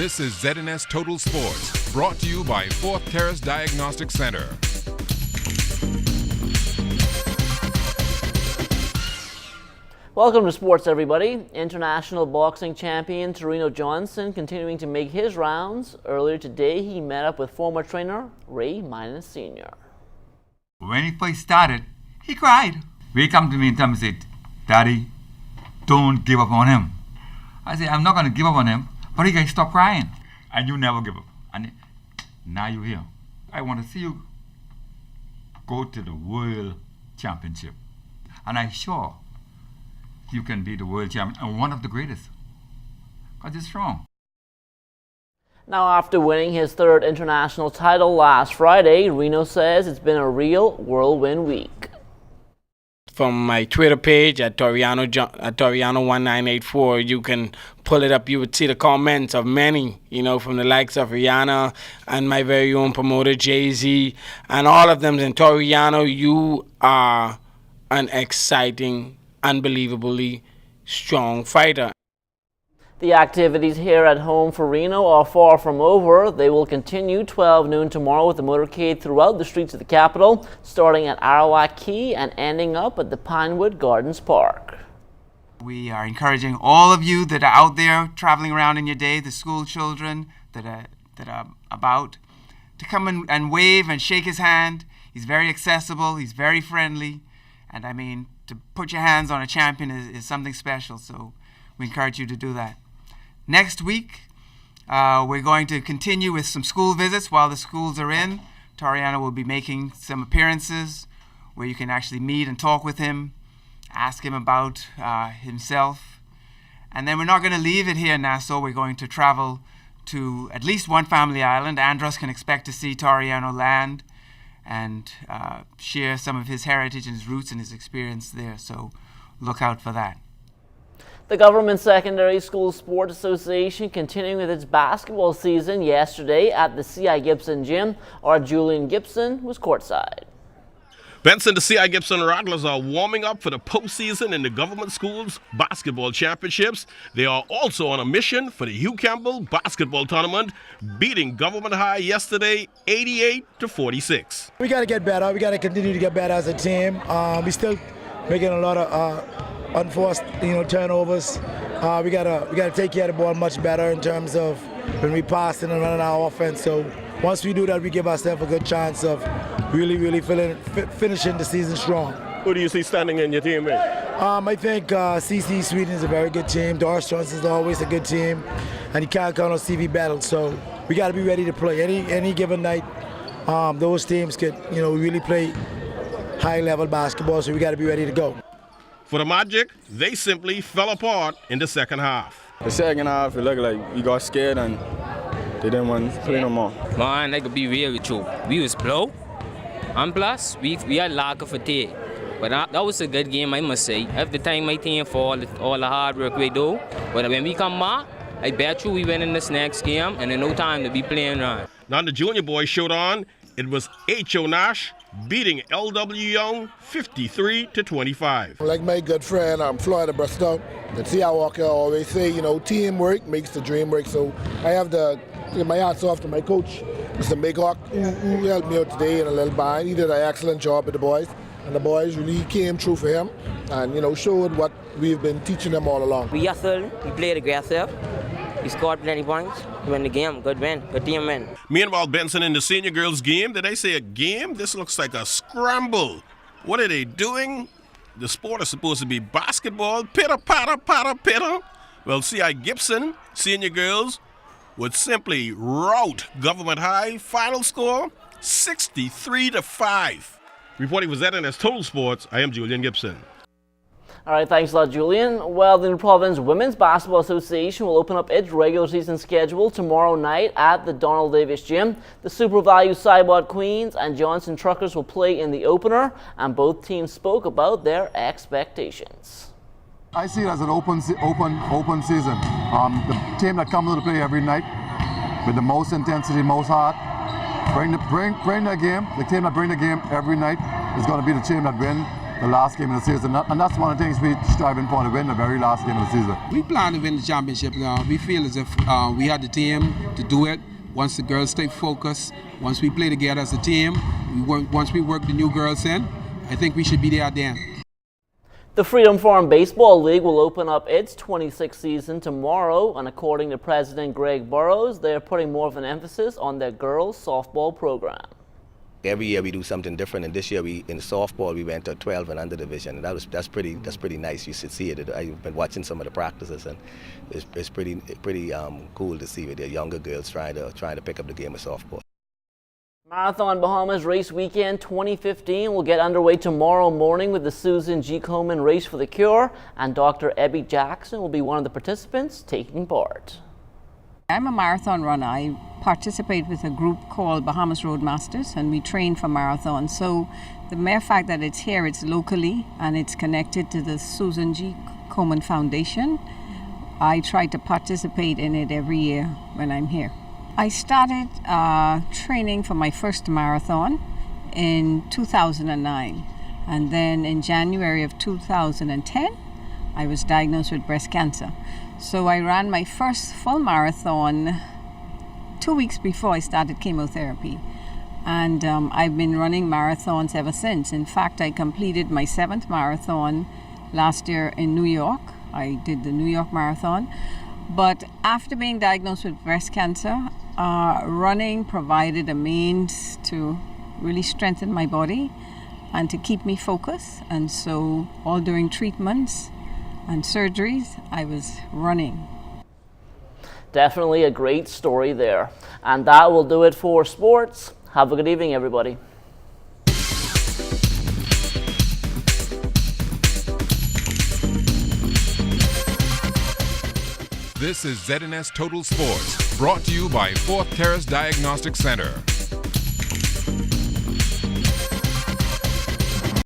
This is ZNS Total Sports, brought to you by Fourth Terrace Diagnostic Center. Welcome to sports, everybody. International boxing champion Toriano Johnson continuing to make his rounds. Earlier today, he met up with former trainer Ray Minus Sr. When he first started, he cried. Ray come to me and tell me, said, "Daddy, don't give up on him." I said, "I'm not going to give up on him, but he got to stop crying." And you never give up. And now you're here. I want to see you go to the World Championship. And I'm sure you can be the world champion and one of the greatest, because you're strong. Now, after winning his third international title last Friday, Reno says it's been a real whirlwind week. From my Twitter page at Toriano1984, you can pull it up. You would see the comments of many, from the likes of Rihanna and my very own promoter, Jay-Z, and all of them saying, "Toriano, you are an exciting, unbelievably strong fighter." The activities here at home for Reno are far from over. They will continue 12 noon tomorrow with the motorcade throughout the streets of the capital, starting at Arawak Key and ending up at the Pinewood Gardens Park. We are encouraging all of you that are out there traveling around in your day, the school children that are about, to come and wave and shake his hand. He's very accessible, he's very friendly, and I mean, to put your hands on a champion is something special, so we encourage you to do that. Next week, we're going to continue with some school visits while the schools are in. Toriano will be making some appearances where you can actually meet and talk with him, ask him about himself. And then we're not going to leave it here in Nassau. We're going to travel to at least one family island. Andros can expect to see Toriano land and share some of his heritage and his roots and his experience there. So look out for that. The Government Secondary School Sports Association continuing with its basketball season yesterday at the C.I. Gibson Gym. Our Julian Gibson was courtside. Benson, the C.I. Gibson Rattlers are warming up for the postseason in the government schools basketball championships. They are also on a mission for the Hugh Campbell basketball tournament, beating Government High yesterday 88-46. We got to get better. We got to continue to get better as a team. We still making a lot of unforced, turnovers. We gotta take care of the ball much better in terms of when we pass and running our offense. So once we do that, we give ourselves a good chance of really finishing the season strong. Who do you see standing in your team? I think CC Sweden is a very good team. Doris Johnson is always a good team, and you can't count on CV Battle. So we got to be ready to play any given night. Those teams could really play high-level basketball, so we got to be ready to go. For the Magic, they simply fell apart in the second half. The second half, it looked like we got scared and they didn't want to play no more. Man, I could be real with you. We was blow, and plus, we had lack of fatigue. But that was a good game, I must say. Every time my team for all the hard work we do, but when we come back, I bet you we win in this next game, and there's no time to be playing around. Now the junior boys showed on. It was H.O. Nash beating L.W. Young 53-25. Like my good friend Florida Bristow, the T.I. Walker always say, teamwork makes the dream work. So I have to give my hats off to my coach, Mr. Maycock, who helped me out today in a little bind. He did an excellent job with the boys, and the boys really came through for him and, showed what we've been teaching them all along. We hustled, we played aggressive. We scored plenty points. We win the game. Good win. Good team win. Meanwhile, Benson in the senior girls game. Did I say a game? This looks like a scramble. What are they doing? The sport is supposed to be basketball. Pitter, patter, patter, pitter. Well, C.I. Gibson, senior girls, would simply rout Government High. Final score, 63-5. Reporting for ZNS Total Sports, I am Julian Gibson. All right, thanks a lot, Julian. Well, the New Providence Women's Basketball Association will open up its regular season schedule tomorrow night at the Donald Davis Gym. The Super Value Cybot Queens and Johnson Truckers will play in the opener, and both teams spoke about their expectations. I see it as an open season. The team that comes to play every night with the most intensity, most heart, bring the game. The team that bring the game every night is going to be the team that win. the last game of the season, and that's one of the things we're striving for, to win the very last game of the season. We plan to win the championship. We feel as if we had the team to do it. Once the girls stay focused, once we play together as a team, once we work the new girls in, I think we should be there at the end. The Freedom Farm Baseball League will open up its 26th season tomorrow, and according to President Greg Burrows, they are putting more of an emphasis on their girls softball program. Every year we do something different, and this year in softball we went to 12 and under division, and that's pretty nice. You should see it. I've been watching some of the practices, and it's pretty cool to see with the younger girls trying to pick up the game of softball. Marathon Bahamas Race Weekend 2015 will get underway tomorrow morning with the Susan G. Komen Race for the Cure, and Dr. Ebby Jackson will be one of the participants taking part. I'm a marathon runner. I participate with a group called Bahamas Roadmasters, and we train for marathons. So the mere fact that it's here, it's locally, and it's connected to the Susan G. Komen Foundation, I try to participate in it every year when I'm here. I started training for my first marathon in 2009, and then in January of 2010 I was diagnosed with breast cancer. So I ran my first full marathon 2 weeks before I started chemotherapy, and I've been running marathons ever since. In fact, I completed my 7th marathon last year in New York. I did the New York Marathon. But after being diagnosed with breast cancer, running provided a means to really strengthen my body and to keep me focused. And so all during treatments and surgeries, I was running. Definitely a great story there. And that will do it for sports. Have a good evening, everybody. This is ZNS Total Sports, brought to you by Fourth Terrace Diagnostic Center.